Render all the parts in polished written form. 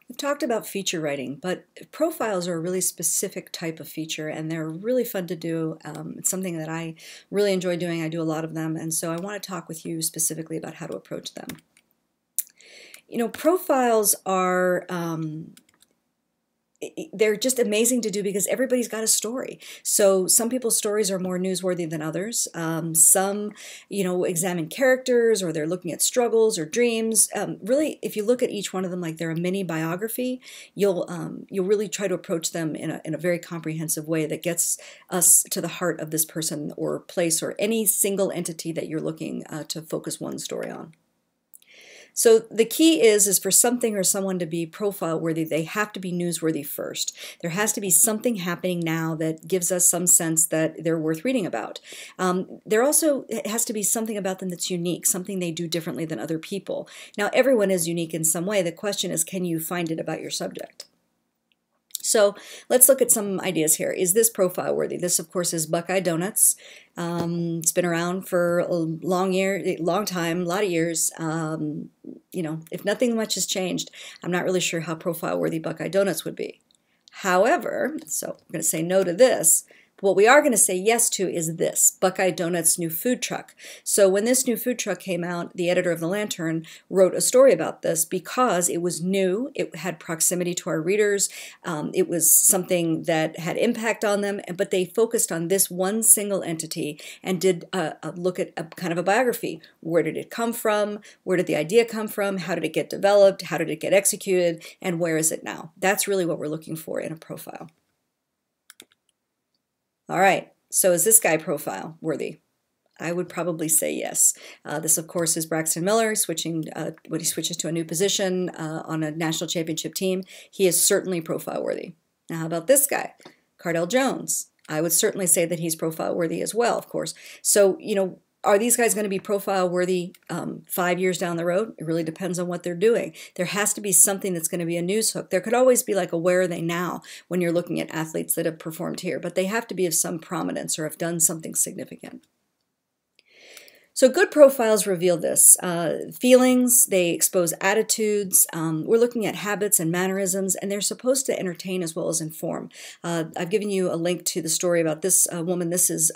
We've talked about feature writing, but profiles are a really specific type of feature and they're really fun to do. It's something that I really enjoy doing. I do a lot of them, and so I want to talk with you specifically about how to approach them. Profiles are they're just amazing to do because everybody's got a story. So some people's stories are more newsworthy than others. Some, examine characters, or they're looking at struggles or dreams. Really, if you look at each one of them like they're a mini biography, you'll really try to approach them in a very comprehensive way that gets us to the heart of this person or place or any single entity that you're looking to focus one story on. So the key is for something or someone to be profile worthy, they have to be newsworthy first. There has to be something happening now that gives us some sense that they're worth reading about. There also has to be something about them that's unique, something they do differently than other people. Now, everyone is unique in some way. The question is, can you find it about your subject? So let's look at some ideas here. Is this profile worthy? This, of course, is Buckeye Donuts. It's been around for a long time, a lot of years. If nothing much has changed, I'm not really sure how profile worthy Buckeye Donuts would be. However, so I'm going to say no to this. What we are going to say yes to is this, Buckeye Donuts' new food truck. So when this new food truck came out, the editor of The Lantern wrote a story about this because it was new, it had proximity to our readers, it was something that had impact on them, but they focused on this one single entity and did a look at a kind of a biography. Where did it come from? Where did the idea come from? How did it get developed? How did it get executed? And where is it now? That's really what we're looking for in a profile. All right, so is this guy profile worthy? I would probably say yes. This, of course, is Braxton Miller when he switches to a new position on a national championship team. He is certainly profile worthy. Now, how about this guy, Cardell Jones? I would certainly say that he's profile worthy as well, of course. So, are these guys going to be profile worthy 5 years down the road? It really depends on what they're doing. There has to be something that's going to be a news hook. There could always be like a where are they now when you're looking at athletes that have performed here, but they have to be of some prominence or have done something significant. So good profiles reveal this. Feelings, they expose attitudes. We're looking at habits and mannerisms, and they're supposed to entertain as well as inform. I've given you a link to the story about this woman. This is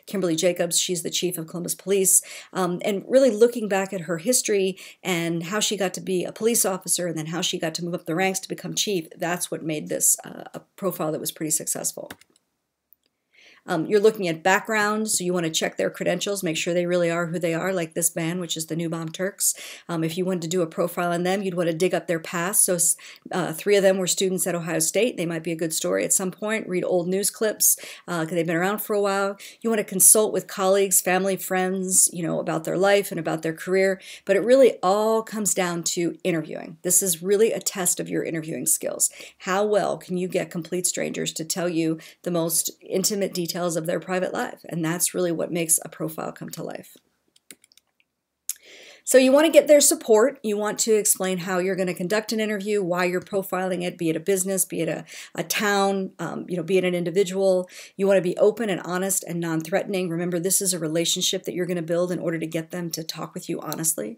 Kimberly Jacobs. She's the chief of Columbus Police. And really looking back at her history and how she got to be a police officer and then how she got to move up the ranks to become chief, that's what made this a profile that was pretty successful. You're looking at background, so you want to check their credentials, make sure they really are who they are, like this band, which is the New Bomb Turks. If you wanted to do a profile on them, you'd want to dig up their past. So 3 of them were students at Ohio State. They might be a good story at some point. Read old news clips because they've been around for a while. You want to consult with colleagues, family, friends, about their life and about their career. But it really all comes down to interviewing. This is really a test of your interviewing skills. How well can you get complete strangers to tell you the most intimate details of their private life? And that's really what makes a profile come to life. So you want to get their support. You want to explain how you're going to conduct an interview, why you're profiling it, be it a business, be it a town, be it an individual. You want to be open and honest and non-threatening. Remember, this is a relationship that you're going to build in order to get them to talk with you honestly.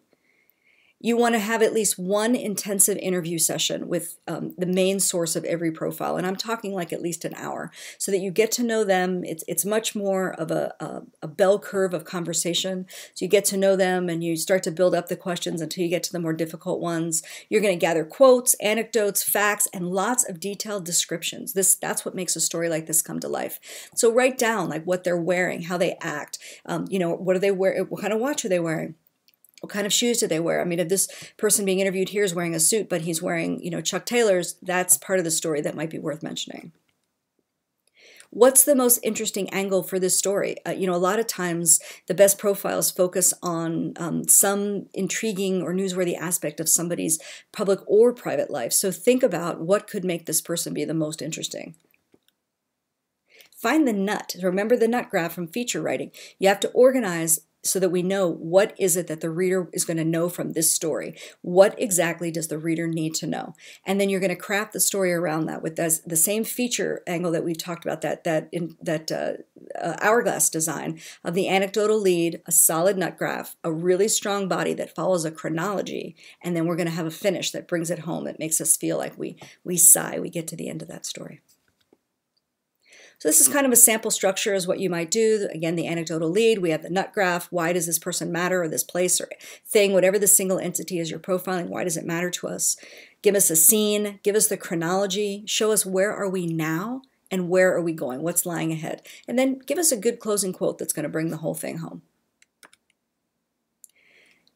You want to have at least one intensive interview session with the main source of every profile. And I'm talking like at least an hour so that you get to know them. It's much more of a bell curve of conversation. So you get to know them and you start to build up the questions until you get to the more difficult ones. You're going to gather quotes, anecdotes, facts, and lots of detailed descriptions. That's what makes a story like this come to life. So write down like what they're wearing, how they act, what do they wear, what kind of watch are they wearing? What kind of shoes do they wear? I mean, if this person being interviewed here is wearing a suit, but he's wearing, Chuck Taylor's, that's part of the story that might be worth mentioning. What's the most interesting angle for this story? A lot of times the best profiles focus on some intriguing or newsworthy aspect of somebody's public or private life. So think about what could make this person be the most interesting. Find the nut. Remember the nut graph from feature writing. You have to organize so that we know what is it that the reader is going to know from this story. What exactly does the reader need to know? And then you're going to craft the story around that with the same feature angle that we've talked about, that hourglass design of the anecdotal lead, a solid nut graph, a really strong body that follows a chronology, and then we're going to have a finish that brings it home, that makes us feel like we sigh, we get to the end of that story. So this is kind of a sample structure is what you might do. Again, the anecdotal lead, we have the nut graph. Why does this person matter, or this place or thing, whatever the single entity is you're profiling, why does it matter to us? Give us a scene, give us the chronology, show us where are we now and where are we going, what's lying ahead. And then give us a good closing quote that's going to bring the whole thing home.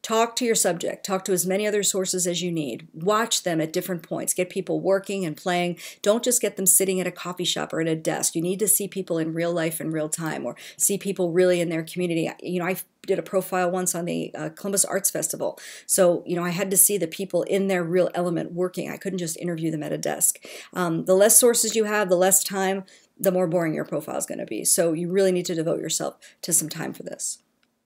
Talk to your subject. Talk to as many other sources as you need. Watch them at different points. Get people working and playing. Don't just get them sitting at a coffee shop or at a desk. You need to see people in real life in real time, or see people really in their community. You know, I did a profile once on the Columbus Arts Festival. So, you know, I had to see the people in their real element working. I couldn't just interview them at a desk. The less sources you have, the less time, the more boring your profile is going to be. So you really need to devote yourself to some time for this.